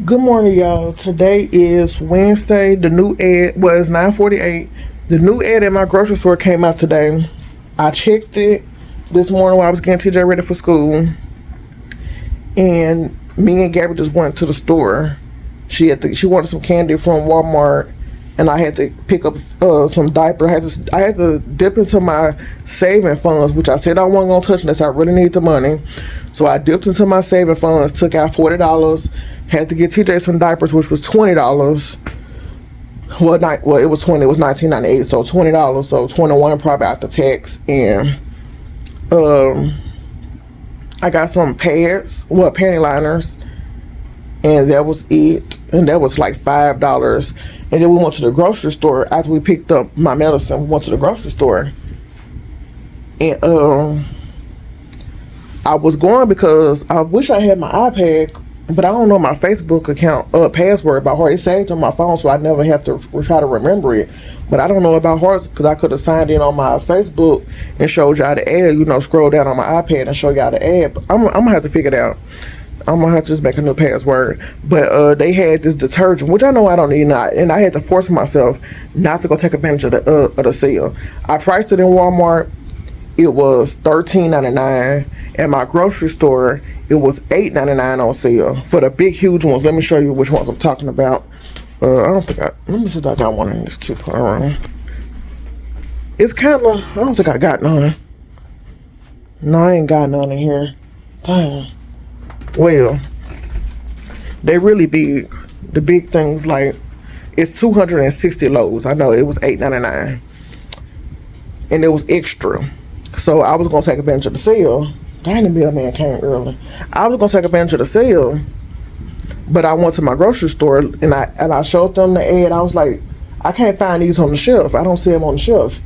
Good morning, y'all. Today is Wednesday. The new ad was 9:48. The new ad at my grocery store came out today. I checked it this morning while I was getting TJ ready for school, and me and Gabby just went to the store. She wanted some candy from Walmart, and I had to pick up some diaper. I had to dip into my saving funds, which I said I wasn't gonna touch unless I really need the money. So I dipped into my saving funds, took out $40. Had to get TJ some diapers, which was $20. Well, it was 20. It was 19.98, so $20. So 21 probably after tax, and I got some pads, panty liners, and that was it. And that was like $5. And then we went to the grocery store after we picked up my medicine. We went to the grocery store, and I was going because I wish I had my iPad. But I don't know my Facebook account password by heart. It's saved on my phone, so I never have to try to remember it. But I don't know about heart because I could have signed in on my Facebook and showed y'all the ad. Scroll down on my iPad and show y'all the ad. But I'm gonna have to figure it out. I'm gonna have to just make a new password. But they had this detergent, which I know I don't need, and I had to force myself not to go take advantage of the sale. I priced it in Walmart. It was $13.99. At my grocery store, it was $8.99 on sale for the big, huge ones. Let me show you which ones I'm talking about. Let me see if I got one in this coupon. It's kind of, I don't think I got none. No, I ain't got none in here. Dang. Well, they really big. The big things, like, it's 260 loads. I know it was $8.99. And it was extra. So I was going to take advantage of the sale. Dang, the mailman came early. I was going to take advantage of the sale. But I went to my grocery store and I showed them the ad. I was like, I can't find these on the shelf. I don't see them on the shelf.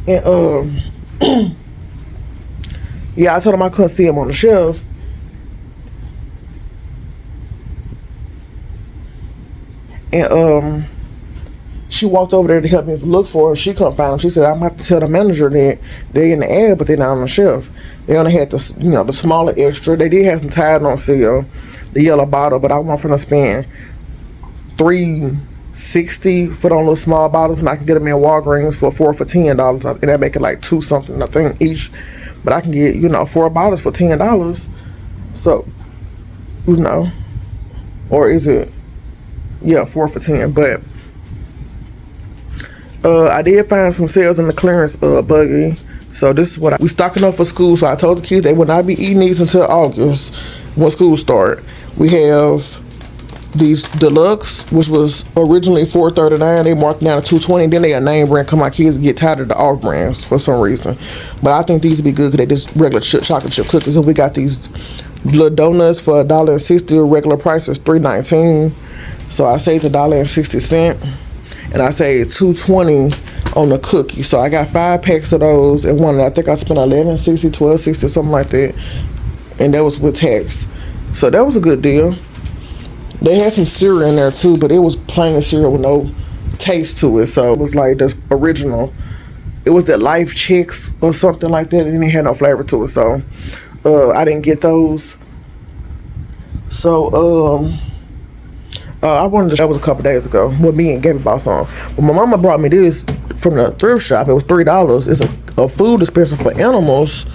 And yeah, I told them I couldn't see them on the shelf. And she walked over there to help me look for her. She couldn't find them. She said, I'm going to have to tell the manager that they're in the ad, but they're not on the shelf. They only had the smaller extra. They did have some Tide on sale, the yellow bottle, but I want from them to spend $3.60 for those little small bottles, and I can get them in Walgreens for $10, and that make it like $2 something, I think, each. But I can get 4 bottles for $10. So, or is it? Yeah, 4 for $10. But I did find some sales in the clearance buggy. So this is what we stocking up for school. So I told the kids they would not be eating these until August when school start. We have these deluxe, which was originally $4.39. They marked down to $2.20. Then they got name brand. Cause my kids get tired of the off brands for some reason. But I think these would be good because they just regular chocolate chip cookies. And we got these little donuts for $1.60. Regular price is $3.19. So I saved $1.60. And I saved $2.20 on the cookie. So I got 5 packs of those, and I think I spent $11.60, $12.60, something like that. And that was with tax. So that was a good deal. They had some cereal in there too, but it was plain cereal with no taste to it. So it was like the original. It was that Life Chicks or something like that, and it had no flavor to it. So I didn't get those. So I wanted to, that was a couple days ago. Well, me and Gabby bought some. But my mama brought me this from the thrift shop. It was $3. It's a food dispenser for animals.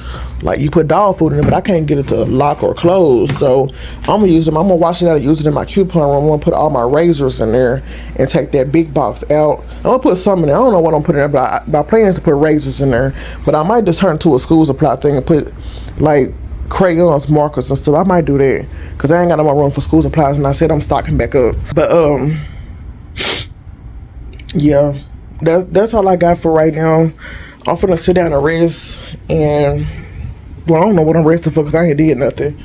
Like, you put dog food in it, but I can't get it to lock or close. So I'm gonna use them. I'm gonna wash it out and use it in my coupon room. I'm gonna put all my razors in there and take that big box out. I'm gonna put some in there. I don't know what I'm putting in there, but I plan to put razors in there. But I might just turn it to a school supply thing and put like crayons, markers, and stuff. I might do that because I ain't got no more room for school supplies, and I said I'm stocking back up. But yeah, that's all I got for right now. I'm finna sit down and rest, and well, I don't know what I'm resting for because I ain't did nothing.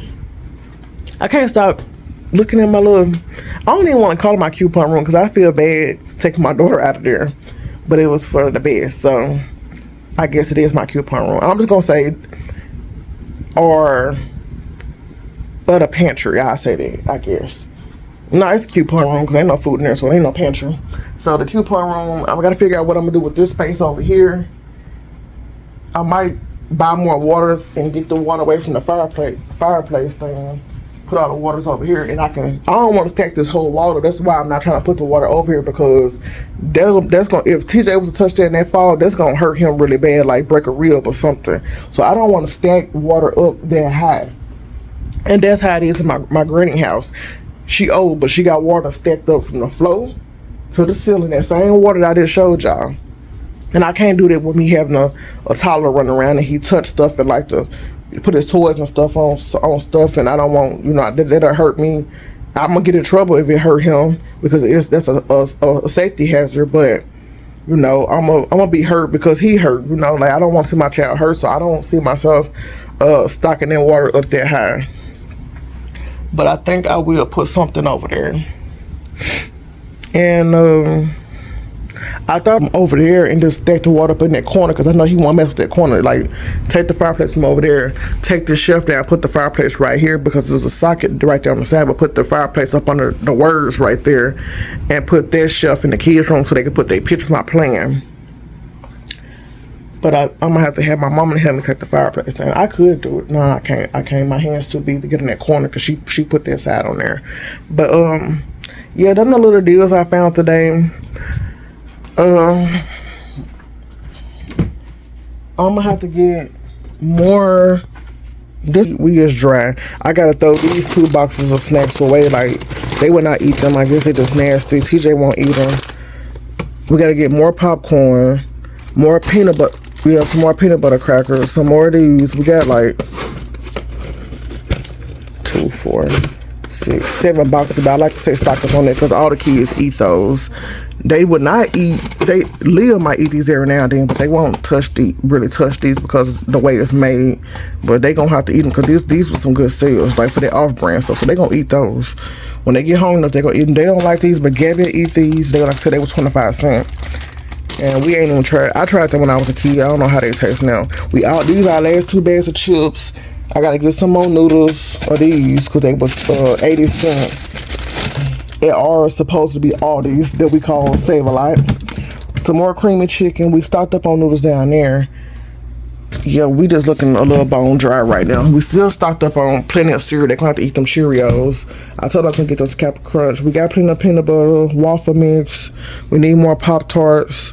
I can't stop looking at my little, I don't even want to call it my coupon room because I feel bad taking my daughter out of there, but it was for the best, so I guess it is my coupon room. I'm just gonna say, or the pantry, I say that, I guess. No, it's a coupon room because ain't no food in there, so it ain't no pantry. So the coupon room, I gotta figure out what I'm gonna do with this space over here. I might buy more waters and get the water away from the fireplace thing. put all the waters over here, and I don't want to stack this whole water. That's why I'm not trying to put the water over here, because that's gonna, if TJ was to touch that in that fall, that's gonna hurt him really bad, like break a rib or something. So I don't want to stack water up that high. And that's how it is in my granny house. She old, but she got water stacked up from the floor to the ceiling. That same water that I just showed y'all. And I can't do that with me having a toddler running around and he touch stuff and like to put his toys and stuff on stuff, and I don't want, that'll hurt me. I'm gonna get in trouble if it hurt him, because that's a safety hazard. But I'm gonna be hurt because he hurt. Like, I don't want to see my child hurt, so I don't see myself stocking that water up that high. But I think I will put something over there. And I thought I'm over there and just stack the water up in that corner, because I know he won't mess with that corner. Like, take the fireplace from over there, take the shelf down, put the fireplace right here, because there's a socket right there on the side, but put the fireplace up under the words right there, and put their shelf in the kids' room so they can put their pictures while playing. But I'm gonna have to have my mama help me take the fireplace down. I could do it. No, I can't. My hands too big to get in that corner, because she put that side on there. But yeah, them the little deals I found today. I'm gonna have to get more. This week is dry. I gotta throw these 2 boxes of snacks away. Like, they would not eat them. I guess they're just nasty. TJ won't eat them. We gotta get more popcorn, more peanut butter. We have some more peanut butter crackers, some more of these. We got like 2, 4, 6, 7 boxes. But I like to say stockers on there, because all the kids eat those. They would not eat. Leah might eat these every now and then, but they won't really touch these because the way it's made. But they gonna have to eat them, because these were some good sales, like for their off-brand stuff. So they gonna eat those when they get home enough. They gonna eat them. They don't like these, but Gabby eat these. They, like I said, they was 25 cents. And we ain't even tried. I tried them when I was a kid. I don't know how they taste now. These are our last 2 bags of chips. I gotta get some more noodles of these, because they was 80 cents. They are supposed to be Aldi's that we call Save-A-Lot. Some more creamy chicken. We stocked up on noodles down there. Yeah, we just looking a little bone dry right now. We still stocked up on plenty of cereal. They're gonna have to eat them Cheerios. I told them I can get those Captain Crunch. We got plenty of peanut butter, waffle mix. We need more Pop-Tarts.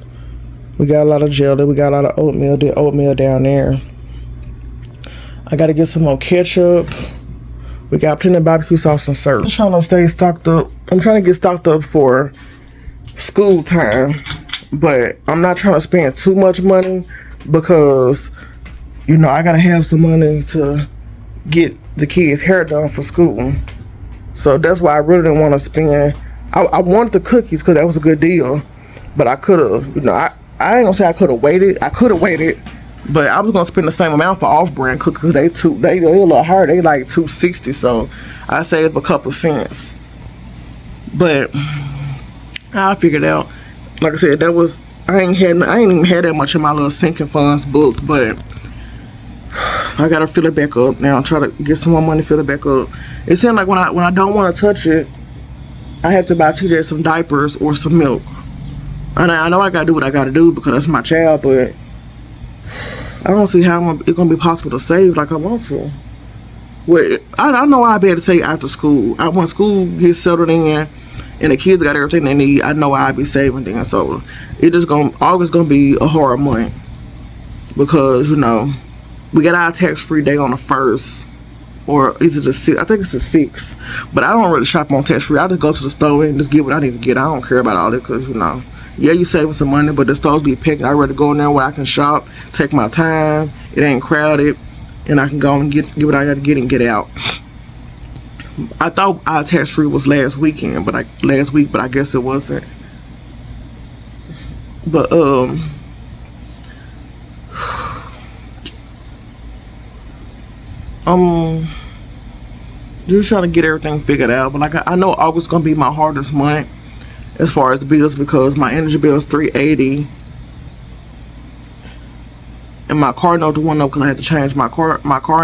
We got a lot of jelly. We got a lot of oatmeal. The oatmeal down there. I gotta get some more ketchup. We got plenty of barbecue sauce and syrup. I'm trying to stay stocked up. I'm trying to get stocked up for school time, but I'm not trying to spend too much money, because I gotta have some money to get the kids' hair done for school. So that's why I really didn't want to spend. I wanted the cookies because that was a good deal, but I could have, I ain't gonna say I could have waited. I could have waited, but I was gonna spend the same amount for off-brand cookies. They a little higher. They like $2.60, so I saved a couple cents. But I figured out. Like I said, I ain't even had that much in my little sinking funds book, but I gotta fill it back up now. Try to get some more money, fill it back up. It seems like when I don't want to touch it, I have to buy TJ some diapers or some milk. And I know I gotta do what I gotta do because that's my child, but I don't see how it's gonna be possible to save like I want to. Well, I know I'll be able to save after school. When school gets settled in and the kids got everything they need, I know I'll be saving then. So August gonna be a hard month, because we got our tax-free day on the 1st, or is it the 6th? I think it's the 6th. But I don't really shop on tax-free. I just go to the store and just get what I need to get. I don't care about all that, because yeah, you saving some money, but the stores be packed. I'd rather go in there where I can shop, take my time, it ain't crowded, and I can go and get what I gotta get and get out. I thought our tax-free was last week, but I guess it wasn't. But just trying to get everything figured out. But like I know August gonna be my hardest month as far as the bills, because my energy bill is $380, and my car note went up because I had to change my car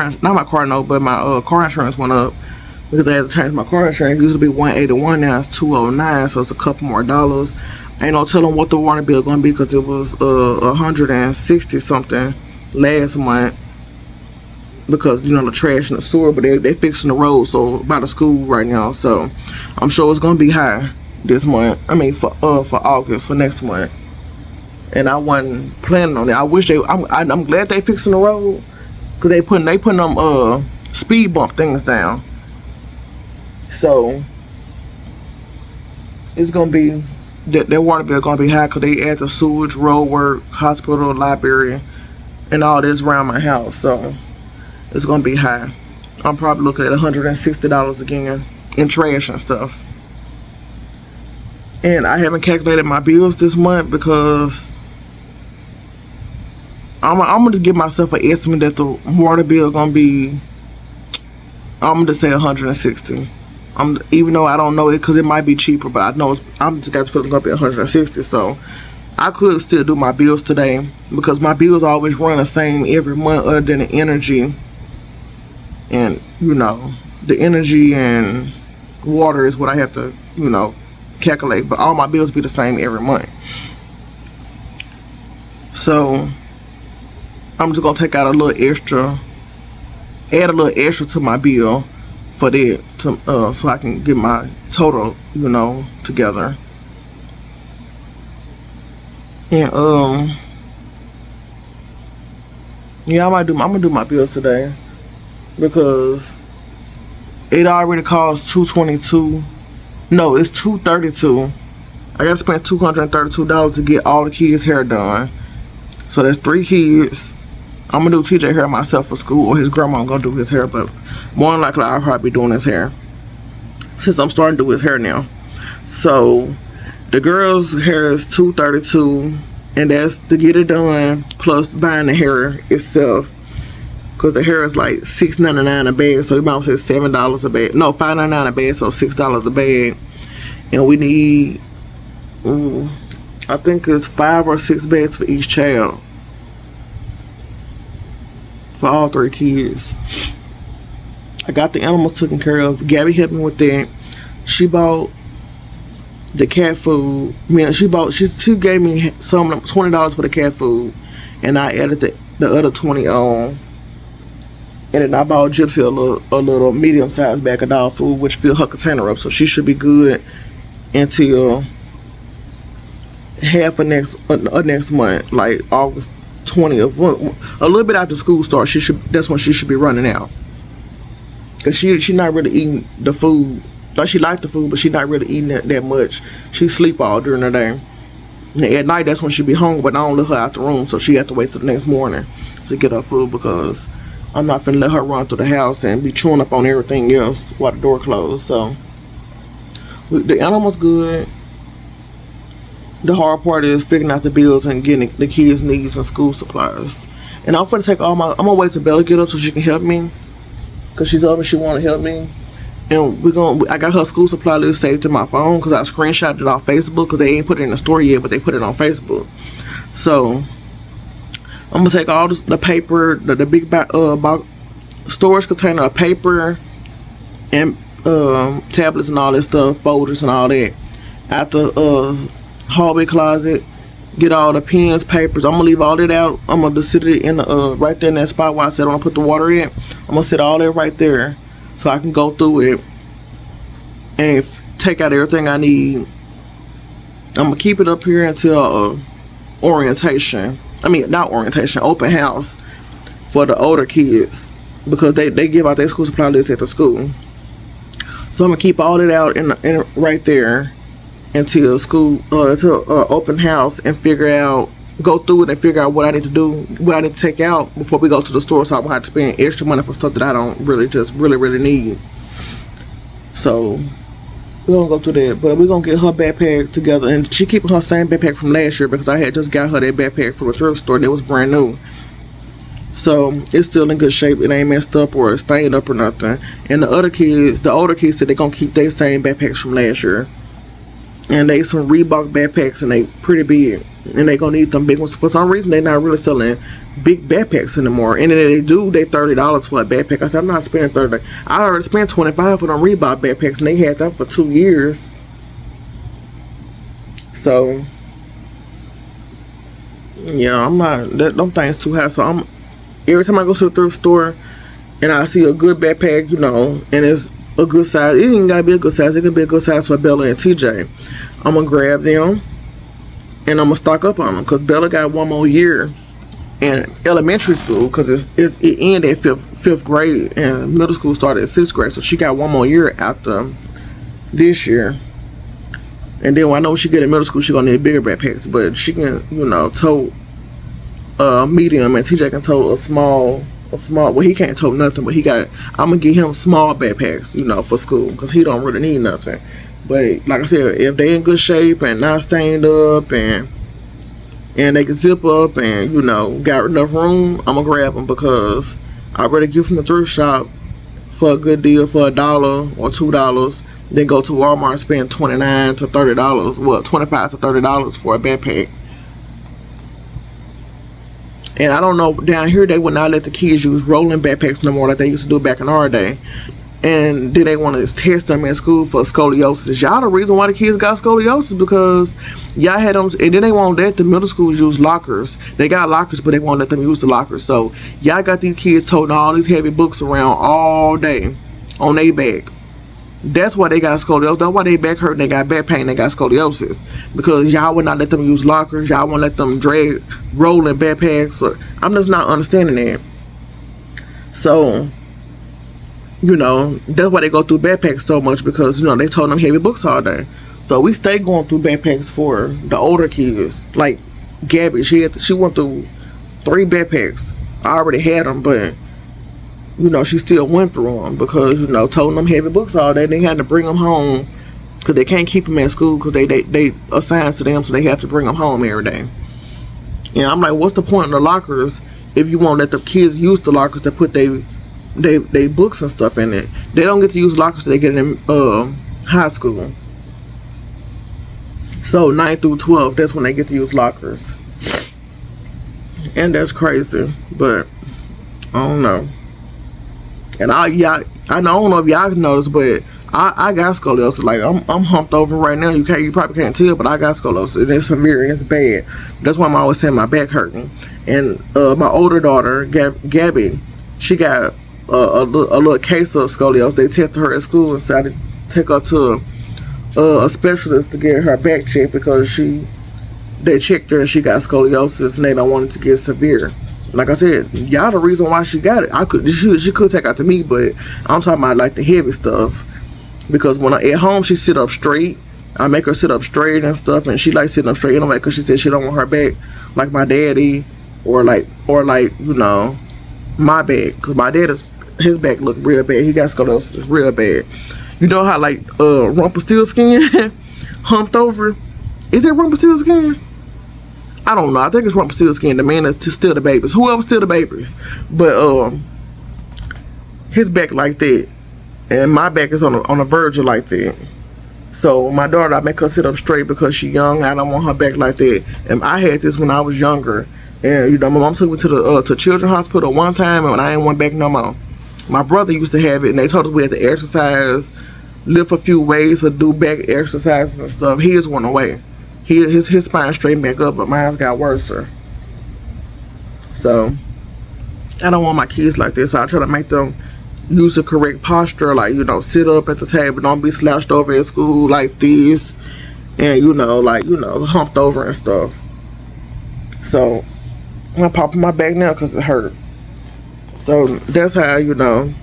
insurance went up because I had to change my car insurance. It used to be $181, now it's $209, so it's a couple more dollars. Ain't no telling what the water bill gonna be, because it was $160 something last month. because you know the trash in the sewer, but they fixing the road so by the school right now, so I'm sure it's gonna be high this month. I mean for August, for next month. And I wasn't planning on it. I wish they. I'm glad they fixing the road, cause they putting them speed bump things down. So it's gonna be that water bill gonna be high, cause they add the sewage, road work, hospital, library, and all this around my house. So it's gonna be high. I'm probably looking at $160 again in trash and stuff. And I haven't calculated my bills this month because I'm gonna just give myself an estimate that the water bill gonna be. I'm gonna just say 160. Even though I don't know it, because it might be cheaper, but I know I'm just got the feeling it's gonna be 160. So I could still do my bills today because my bills always run the same every month, other than the energy. And you know, the energy and water is what I have to, you know, calculate. But all my bills be the same every month. So I'm just gonna take out a little extra, add a little extra to my bill for that, to so I can get my total, you know, together. And yeah, I'm gonna do my bills today because it already costs $222. No, it's $232. I gotta spend $232 to get all the kids' hair done. So that's 3 kids. I'm gonna do TJ hair myself for school, or his grandma gonna do his hair, but more than likely I'll probably be doing his hair since I'm starting to do his hair now. So the girl's hair is $232, and that's to get it done plus buying the hair itself, because the hair is like $6.99 a bag, so you might say $7 a bag. No, $5.99 a bag, so $6 a bag. And we need, I think it's 5 or 6 bags for each child, for all 3 kids. I got the animals taken care of. Gabby helped me with that. She bought the cat food. She gave me some $20 for the cat food, and I added the other 20 on. And then I bought Gypsy a little medium-sized bag of dog food, which filled her container up, so she should be good until half of next month, like August 20th, a little bit after school starts. That's when she should be running out, cause she not really eating the food. Like, she liked the food, but she not really eating it that much. She sleep all during the day. And at night, that's when she be hungry, but I don't let her out the room, so she have to wait till the next morning to get her food, because I'm not finna let her run through the house and be chewing up on everything else while the door closed. So the animal's good. The hard part is figuring out the bills and getting the kids' needs and school supplies. And I'm gonna take I'm gonna wait till Bella get up so she can help me, cause she's up and she wanna help me. And I got her school supply list saved to my phone, cause I screenshotted it off Facebook, cause they ain't put it in the store yet, but they put it on Facebook. So I'm gonna take all the paper, the big storage container of paper and tablets and all that stuff, folders and all that, out the hallway closet. Get all the pens, papers. I'm gonna leave all that out. I'm gonna just sit it in the right there in that spot where I said I'm gonna put the water in. I'm gonna sit all that right there so I can go through it and take out everything I need. I'm gonna keep it up here until orientation. I mean, not orientation, open house for the older kids, because they give out their school supply list at the school. So I'm gonna keep all that out in right there until school, until open house, and go through it and figure out what I need to do, what I need to take out before we go to the store, so I won't have to spend extra money for stuff that I don't really need. So we're gonna go through that, but we're gonna get her backpack together, and she keeping her same backpack from last year, because I had just got her that backpack from the thrift store and it was brand new. So it's still in good shape. It ain't messed up or stained up or nothing. And the older kids said they're gonna keep their same backpacks from last year. And they some Reebok backpacks, and they pretty big, and they gonna need them big ones. For some reason, they're not really selling big backpacks anymore. And if they do, they $30 for a backpack. I said, I'm not spending $30. I already spent $25 for them Reebok backpacks, and they had them for 2 years. So yeah, I'm not. Them things too high. So every time I go to the thrift store, and I see a good backpack, you know, and it's a good size. It ain't gotta be a good size. It can be a good size for Bella and TJ. I'm gonna grab them and I'm gonna stock up on them because Bella got one more year in elementary school because it ended at fifth grade and middle school started at 6th grade, so she got one more year after this year. And then I know when she get in middle school, she gonna need bigger backpacks, but she can, you know, tote medium, and TJ can tote a small. Well, he can't tote nothing, but I'm gonna get him small backpacks, you know, for school because he don't really need nothing. But like I said, if they in good shape and not stained up and they can zip up and, you know, got enough room, I'm gonna grab them because I'd rather get from the thrift shop for a good deal for $1 or $2 than go to Walmart and spend $29 to $30, well, $25 to $30 for a backpack. And I don't know, down here they would not let the kids use rolling backpacks no more like they used to do back in our day. And then they want to test them in school for scoliosis. Y'all the reason why the kids got scoliosis because y'all had them, and then they won't let the middle schools use lockers. They got lockers, but they won't let them use the lockers. So y'all got these kids toting all these heavy books around all day on their back. That's why they got scoliosis. That's why they back hurt. They got back pain. They got scoliosis because y'all would not let them use lockers. Y'all won't let them drag rolling backpacks. I'm just not understanding that. So, you know, that's why they go through backpacks so much because, you know, they told them heavy books all day. So we stay going through backpacks for the older kids. Like Gabby, she went through 3 backpacks. I already had them, but you know, she still went through them because, you know, toting them heavy books all day. They had to bring them home because they can't keep them at school because they assigned to them, so they have to bring them home every day. And I'm like, what's the point of the lockers if you won't let the kids use the lockers to put they books and stuff in it? They don't get to use lockers till they get in high school. So 9 through 12, that's when they get to use lockers. And that's crazy, but I don't know. And I don't know if y'all noticed, but I got scoliosis. Like I'm humped over right now. You probably can't tell, but I got scoliosis. And it's severe. It's bad. That's why I'm always saying my back hurting. And my older daughter, Gabby, she got a little case of scoliosis. They tested her at school and decided to take her to a specialist to get her back checked because they checked her and she got scoliosis and they don't want it to get severe. Like I said, y'all the reason why she got it. She could take out to me, but I'm talking about like the heavy stuff. Because when at home she sit up straight, I make her sit up straight and stuff, and she likes sitting up straight anyway because she said she don't want her back like my daddy or like you know my back. Because my dad his back look real bad. He got scoliosis real bad. You know how like Rumpelstiltskin humped over? Is it Rumpelstiltskin? I don't know. I think it's Rumpelstiltskin, the man that's to steal the babies. Whoever steal the babies. But his back like that. And my back is on a verge like that. So my daughter, I make her sit up straight because she young. I don't want her back like that. And I had this when I was younger. And you know, my mom took me to the children's hospital one time and I ain't went back no more. My brother used to have it and they told us we had to exercise, lift a few weights or do back exercises and stuff. His went away. His spine straightened back up, but mine got worse. So I don't want my kids like this. So I try to make them use the correct posture, like, you know, sit up at the table, don't be slouched over at school like this, and you know, like, you know, humped over and stuff. So I'm popping my back now because it hurt. So that's how, you know,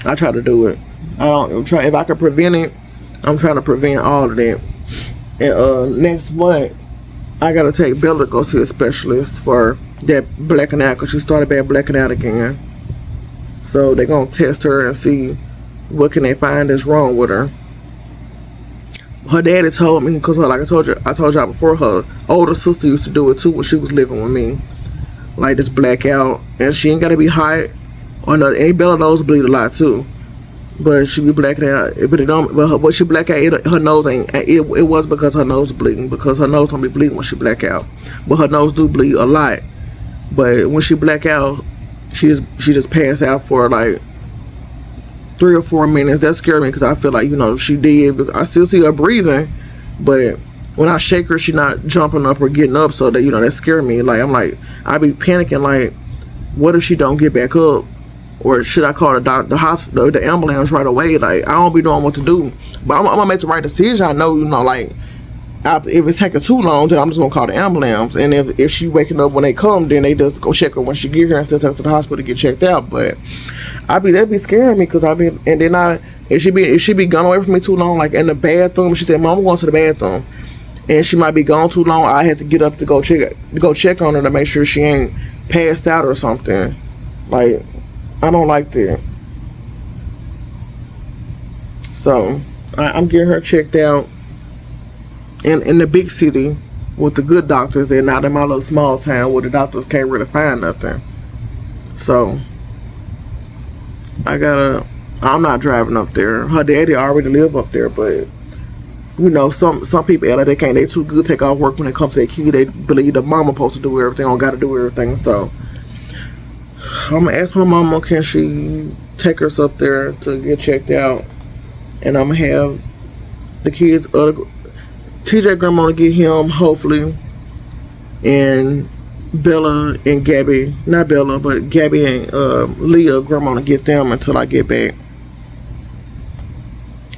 I try to do it. If I can prevent it, I'm trying to prevent all of that. And next month I gotta take Bella to go see a specialist for that blacking out because she started bad blacking out again. So they're gonna test her and see what can they find that's wrong with her. Her daddy told me, because like I told y'all before, her older sister used to do it too when she was living with me, like this blackout, and she ain't gotta be hot or nothing. And Bella nose bleed a lot too, but she be blacking out. But she black out, her nose ain't. It was because her nose bleeding, because her nose don't be bleeding when she black out, but her nose do bleed a lot. But when she black out, she just passed out for like 3 or 4 minutes. That scared me because I feel like, you know, she did. I still see her breathing, but when I shake her, she not jumping up or getting up. So that, you know, that scared me. Like I be panicking. Like, what if she don't get back up or should I call the hospital, the ambulance right away? Like, I don't be knowing what to do, but I'm gonna make the right decision. I know, like, after, if it's taking too long, then I'm just gonna call the ambulance. And if she waking up when they come, then they just go check her when she get here instead of take her to the hospital to get checked out. But that'd be scaring me, because and then if she be gone away from me too long, like in the bathroom, she said, "Mom, I'm going to the bathroom," and she might be gone too long, I had to get up to go check on her to make sure she ain't passed out or something. Like, I don't like that. So I'm getting her checked out in the big city with the good doctors, and not in my little small town where the doctors can't really find nothing. So I'm not driving up there. Her daddy already live up there, but you know, some people act like they too good to take off work when it comes to their kid. They believe the mama supposed to do everything, or gotta do everything. So I'm gonna ask my mama, can she take us up there to get checked out, and I'm gonna have the kids, TJ grandma to get him, hopefully, and Bella and Gabby, not Bella, but Gabby and Leah grandma to get them until I get back.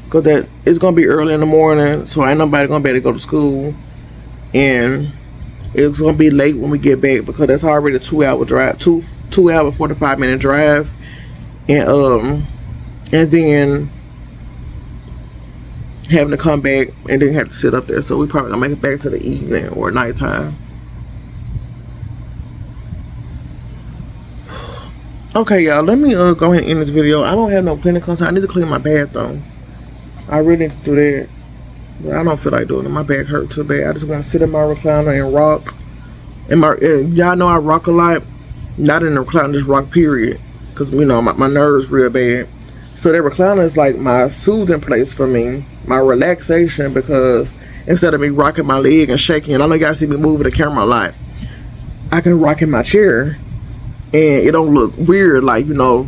Cause that it's gonna be early in the morning, so ain't nobody gonna be able to go to school, and it's gonna be late when we get back, because that's already a 2-hour drive, 2-hour 45-minute drive, and then having to come back and then have to sit up there. So we probably gonna make it back to the evening or nighttime. Okay, y'all, let me go ahead and end this video. I don't have no cleaning content. I need to clean my bathroom. I really need to do that, but I don't feel like doing it. My back hurt too bad. I just want to sit in my recliner and rock. And y'all know I rock a lot. Not in the recliner, just rock, period. Because, you know, my nerves real bad. So that recliner is like my soothing place for me, my relaxation, because instead of me rocking my leg and shaking, and I know you guys see me moving the camera a lot, I can rock in my chair and it don't look weird. Like, you know,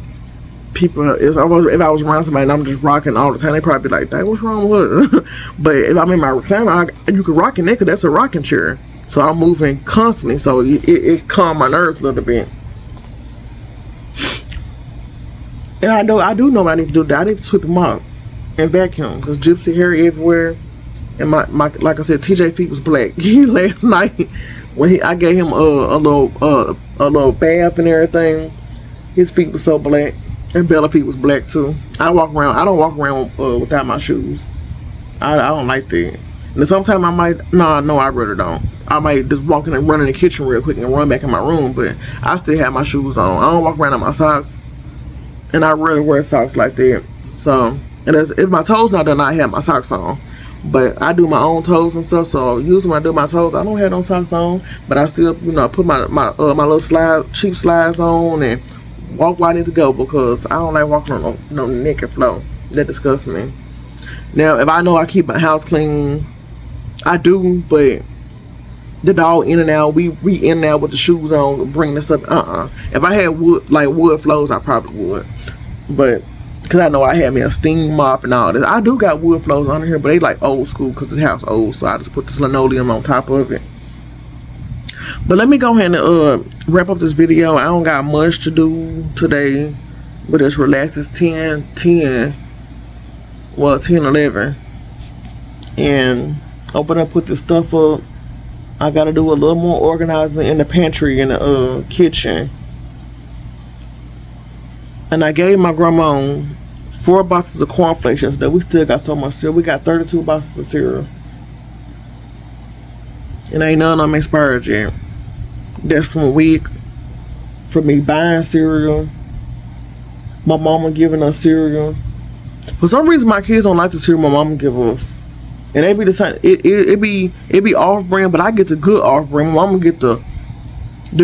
people, if I was around somebody and I'm just rocking all the time, they probably be like, dang, what's wrong with her? But if I'm in my recliner, you can rock in there, because that's a rocking chair. So I'm moving constantly, so it calms my nerves a little bit. And I do know what I need to do. I need to sweep them up and vacuum, because gypsy hair everywhere. And my like I said, TJ feet was black. Last night when I gave him a little bath and everything, his feet was so black. And Bella feet was black too. I don't walk around without my shoes. I don't like that. And sometimes I might, no, I really don't. I might just walk in and run in the kitchen real quick and run back in my room, but I still have my shoes on. I don't walk around in my socks, and I rarely wear socks like that. So, and if my toes not done, I have my socks on. But I do my own toes and stuff, so usually when I do my toes, I don't have no socks on, but I still, you know, put my little cheap slides on and walk where I need to go, because I don't like walking on no naked floor. That disgusts me. Now, if I know I keep my house clean, I do, but the dog in and out, we in and out with the shoes on, bring this up. If I had wood floors, I probably would, but because I know I had me a steam mop and all this. I do got wood floors under here, but they like old school, because this house old, so I just put this linoleum on top of it. But let me go ahead and wrap up this video. I don't got much to do today, but just relax. It's 10:11, and I'm gonna put this stuff up. I gotta do a little more organizing in the pantry and the kitchen. And I gave my grandma 4 boxes of cornflakes yesterday. We still got so much cereal. We got 32 boxes of cereal, and ain't none of them expired yet. That's from a week for me buying cereal, my mama giving us cereal. For some reason, my kids don't like the cereal my mama give us, and they be the same. It be off brand, but I get the good off brand. My mama get the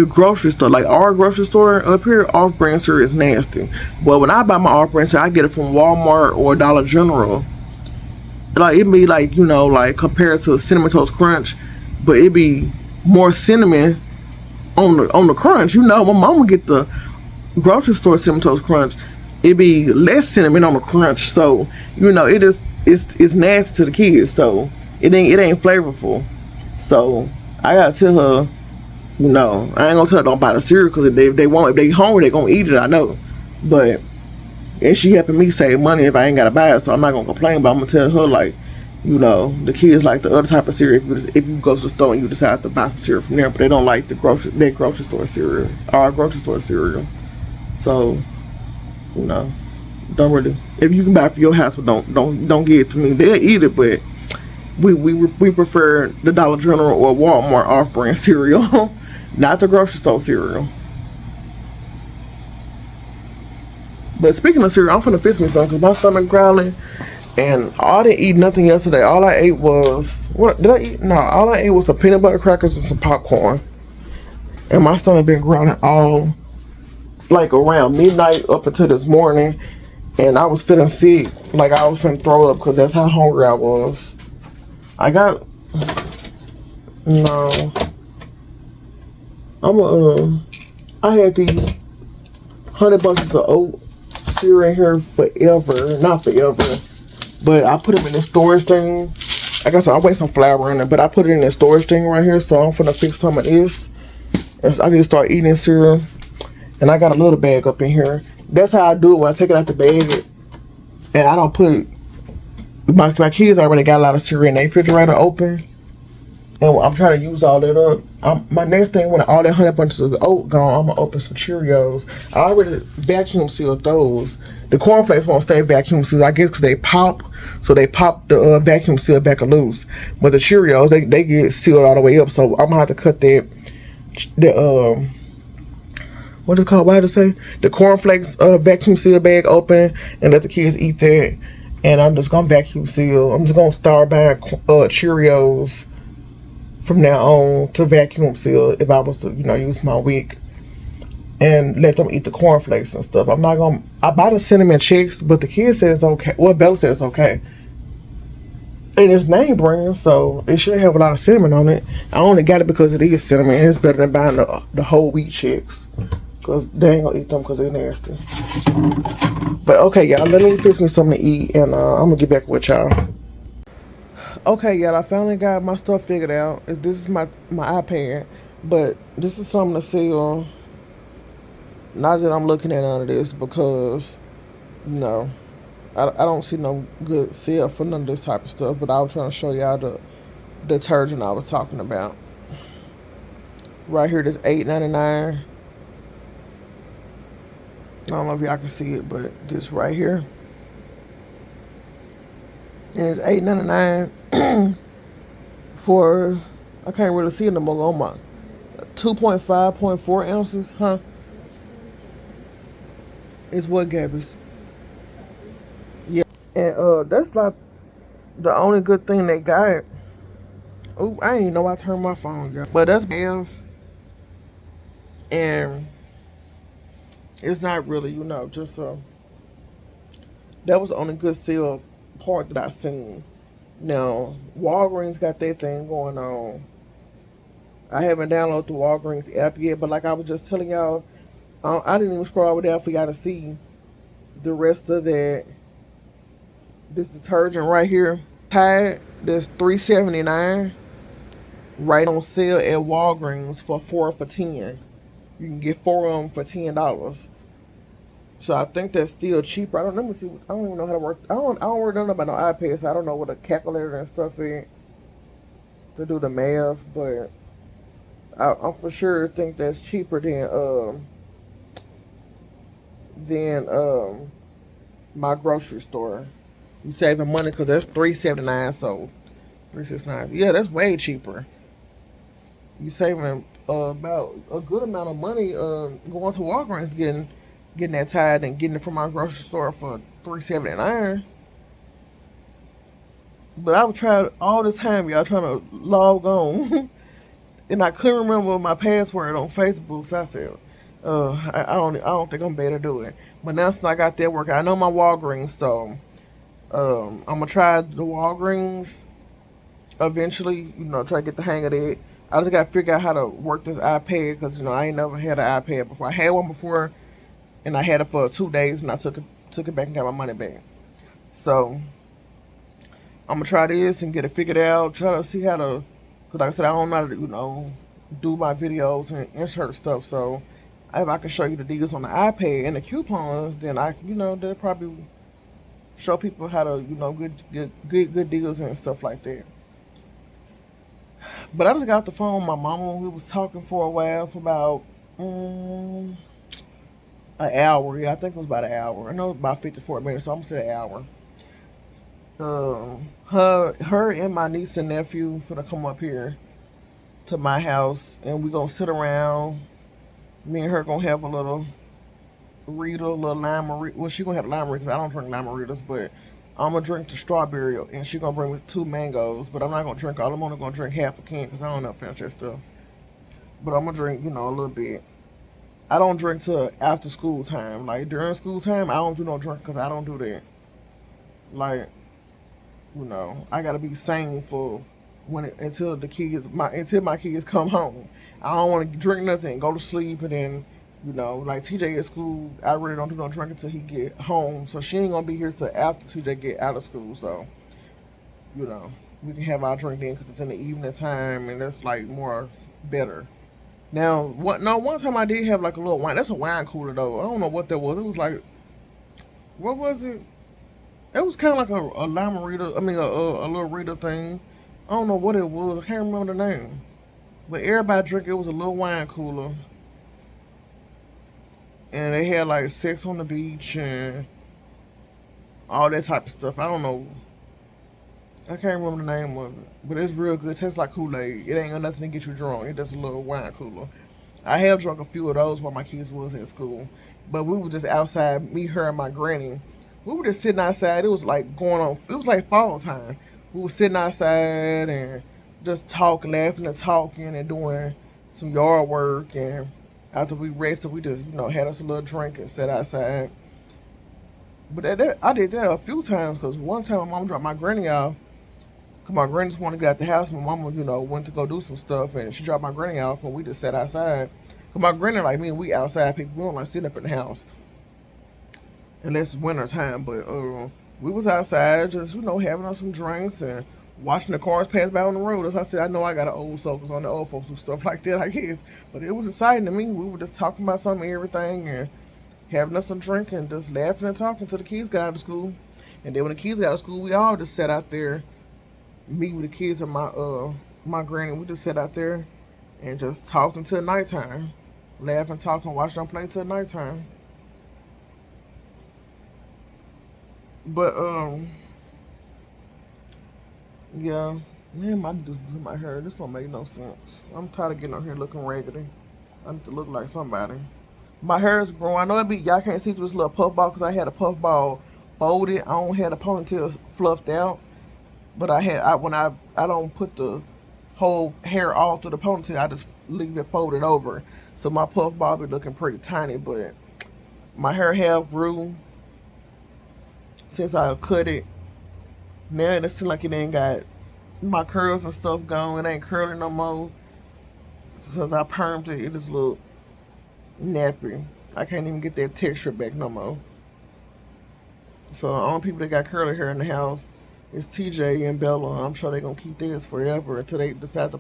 grocery store, like our grocery store up here. Off brand cereal is nasty. But when I buy my off brand cereal, I get it from Walmart or Dollar General. Like, it be like, you know, like compared to Cinnamon Toast Crunch, but it be more cinnamon on the crunch. You know, my mama get the grocery store Cinnamon Toast Crunch, it be less cinnamon on the crunch. So, you know, it's nasty to the kids. So it ain't flavorful. So I gotta tell her, you know, I ain't gonna tell her don't buy the cereal, because if they hungry, they gonna eat it. I know. But and she helping me save money if I ain't gotta buy it, so I'm not gonna complain. But I'm gonna tell her like, the kids like the other type of cereal. If you go to the store and you decide to buy some cereal from there, but they don't like their grocery store cereal, our grocery store cereal. So you know, don't really. If you can buy it for your house, but don't give it to me. They'll eat it, but we prefer the Dollar General or Walmart off-brand cereal, not the grocery store cereal. But speaking of cereal, I'm finna fix me something because my stomach growling, and I didn't eat nothing yesterday. All I ate was what did I eat? No, all I ate was some peanut butter crackers and some popcorn, and my stomach been growling all like around midnight up until this morning, and I was feeling sick, like I was finna throw up because that's how hungry I was. I got no. I had these 100 bunches of oat cereal in here forever, not forever, but I put them in the storage thing. I guess I'll waste some flour in it, but I put it in the storage thing right here, so I'm finna fix some of this. And so I need to start eating cereal, and I got a little bag up in here. That's how I do it when I take it out the bag, and I don't put my kids already got a lot of cereal in their refrigerator open, and I'm trying to use all that up. My next thing, when all that 100 bunches of oat gone, I'm gonna open some Cheerios. I already vacuum sealed those. The cornflakes won't stay vacuum sealed, I guess, because they pop. So they pop the vacuum seal back loose. But the Cheerios, they get sealed all the way up. So I'm gonna have to cut what is it called? What did I say? The cornflakes vacuum seal bag open and let the kids eat that. And I'm just gonna vacuum seal. I'm just gonna start buying Cheerios from now on to vacuum seal if I was to, use my week, and let them eat the cornflakes and stuff. I'm not gonna. I buy the cinnamon chicks, but the kid says okay. Well, Bella says okay, and it's name brand, so it should have a lot of cinnamon on it. I only got it because it is cinnamon. It's better than buying the whole wheat chicks, because they ain't gonna eat them because they're nasty. But okay, y'all, let me fix me something to eat, and I'm gonna get back with y'all. Okay, y'all, I finally got my stuff figured out. This is my iPad, but this is something to sell. Not that I'm looking at none of this because, no, I don't see no good sale for none of this type of stuff. But I was trying to show y'all the detergent I was talking about. Right here, this $8.99. I don't know if y'all can see it, but this right here. And it's $8.99 for, I can't really see it no more on my 2.5.4 ounces, huh? It's what, Gabby's? Yeah. And that's not the only good thing they got. Oh, I didn't even know I turned my phone off. But that's bad. And it's not really, just that was the only good sale part that I seen. Now, Walgreens got their thing going on. I haven't downloaded the Walgreens app yet, but like I was just telling y'all, I didn't even scroll over there for y'all to see the rest of that. This detergent right here, Tide, that's $3.79, right on sale at Walgreens for 4 for $10. You can get 4 of them for $10. So I think that's still cheaper. Let me see. I don't even know how to work. I don't really know about no iPad, so I don't know what a calculator and stuff is to do the math. But I for sure think that's cheaper than my grocery store. You saving money because that's $3.79. So $3.69. Yeah, that's way cheaper. You saving about a good amount of money going to Walgreens getting that Tide and getting it from my grocery store for $3.79. But I was trying all this time, y'all, trying to log on, and I couldn't remember my password on Facebook. So I said, I don't think I'm better to do it. But now since I got that working, I know my Walgreens, so I'm gonna try the Walgreens eventually. Try to get the hang of it. I just gotta figure out how to work this iPad because I ain't never had an iPad before. I had one before, and I had it for 2 days, and I took it back and got my money back. So I'm gonna try this and get it figured out. Try to see how cause like I said, I don't know how to do my videos and insert stuff. So if I can show you the deals on the iPad and the coupons, then they'll probably show people how to, good deals and stuff like that. But I just got off the phone with my mama. We was talking for a while, for about an hour. Yeah, I think it was about an hour. I know about 54 minutes, so I'm gonna say an hour. Her and my niece and nephew gonna come up here to my house, and we gonna sit around. Me and her gonna have a little Rita, a little lime. Well, she gonna have lime because I don't drink lime, but I'm gonna drink the strawberry, and she gonna bring me 2 mangoes. But I'm not gonna drink all. I'm only gonna drink half a can because I don't know finish that stuff. But I'm gonna drink, a little bit. I don't drink till after school time. Like during school time, I don't do no drink because I don't do that. Like, I gotta be sane for until my kids come home. I don't want to drink nothing, go to sleep, and then like TJ at school. I really don't do no drinking until he get home. So she ain't gonna be here till after TJ get out of school. So we can have our drink then because it's in the evening time, and that's like more better. Now, what? No, one time I did have like a little wine. That's a wine cooler though. I don't know what that was. It was like, what was it? It was kind of like a limerita. I mean, a little Rita thing. I don't know what it was. I can't remember the name. But everybody drink. It was a little wine cooler, and they had like sex on the beach and all that type of stuff. I don't know. I can't remember the name of it, but it's real good. It tastes like Kool-Aid. It ain't got nothing to get you drunk. It's just a little wine cooler. I have drunk a few of those while my kids was in school, but we were just outside. Me, her, and my granny. We were just sitting outside. It was like going on. It was like fall time. We were sitting outside and just talking, laughing and talking and doing some yard work. And after we rested, we just had us a little drink and sat outside. But I did that a few times because one time my mom dropped my granny off. Cause my granny just wanted to get out the house. My mama, went to go do some stuff, and she dropped my granny off, and we just sat outside. Cause my granny, like me, we outside people. We don't like sitting up in the house unless it's winter time. But we was outside, just having us some drinks and watching the cars pass by on the road. As I said, I know I got an old soul, cause on the old folks do stuff like that, I guess. But it was exciting to me. We were just talking about something and everything, and having us some drink and just laughing and talking till the kids got out of school. And then when the kids got out of school, we all just sat out there. Me with the kids and my granny, we just sat out there and just talked until nighttime. Laugh and talk and watch them play till nighttime. But yeah, man, my hair. This don't make no sense. I'm tired of getting out here looking raggedy. I need to look like somebody. My hair is growing. I know y'all can't see through this little puff ball because I had a puff ball folded. I don't have the ponytail fluffed out. But I don't put the whole hair all through the ponytail. I just leave it folded over. So my puff ball be looking pretty tiny, but my hair have grew since I cut it. Now it seems like it ain't got my curls and stuff gone. It ain't curling no more. Since I permed it, it just look nappy. I can't even get that texture back no more. So the only people that got curly hair in the house is TJ and Bella. I'm sure they're gonna keep theirs forever until they decide to.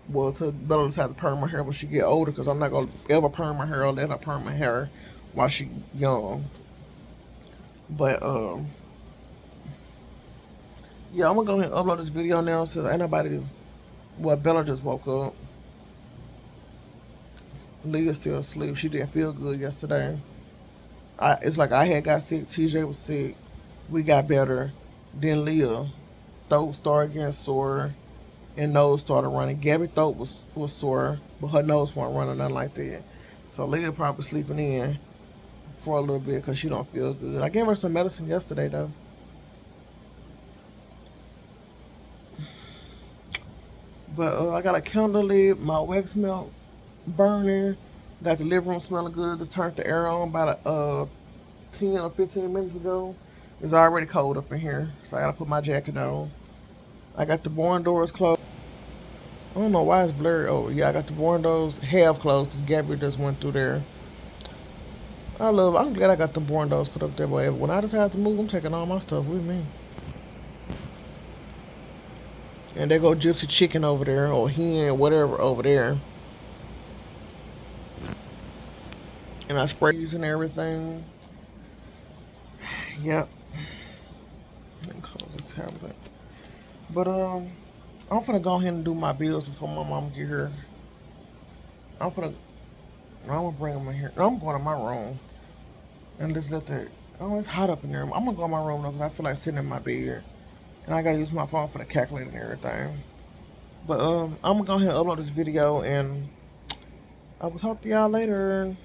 Well, until Bella decide to perm my hair when she get older, because I'm not gonna ever perm my hair or let her perm my hair while she young. But yeah, I'm gonna go ahead and upload this video now since ain't nobody. Well, Bella just woke up. Leah's still asleep. She didn't feel good yesterday. It's like I had got sick. TJ was sick. We got better. Then Leah throat started getting sore and nose started running. Gabby throat was sore, but her nose wasn't running, nothing like that. So Leah probably sleeping in for a little bit because she don't feel good. I gave her some medicine yesterday though. But I got a candle lit, my wax melt burning, got the living room smelling good. Just turned the air on about 10 or 15 minutes ago. It's already cold up in here, so I gotta put my jacket on. I got the barn doors closed. I don't know why it's blurry. Oh, yeah, I got the barn doors half closed because Gabby just went through there. I'm glad I got the barn doors put up there, but when I decide to move, I'm taking all my stuff with me. And there go Gypsy Chicken over there, or hen, whatever over there. And I spray these and everything. Yep. Let me close this tablet. But I'm finna go ahead and do my bills before my mom get here. I'm finna I'm gonna bring them in here. I'm going to my room and just let the. Oh, it's hot up in there. I'm gonna go in my room though because I feel like sitting in my bed and I gotta use my phone for the calculator and everything. But I'm gonna go ahead and upload this video and I will talk to y'all later.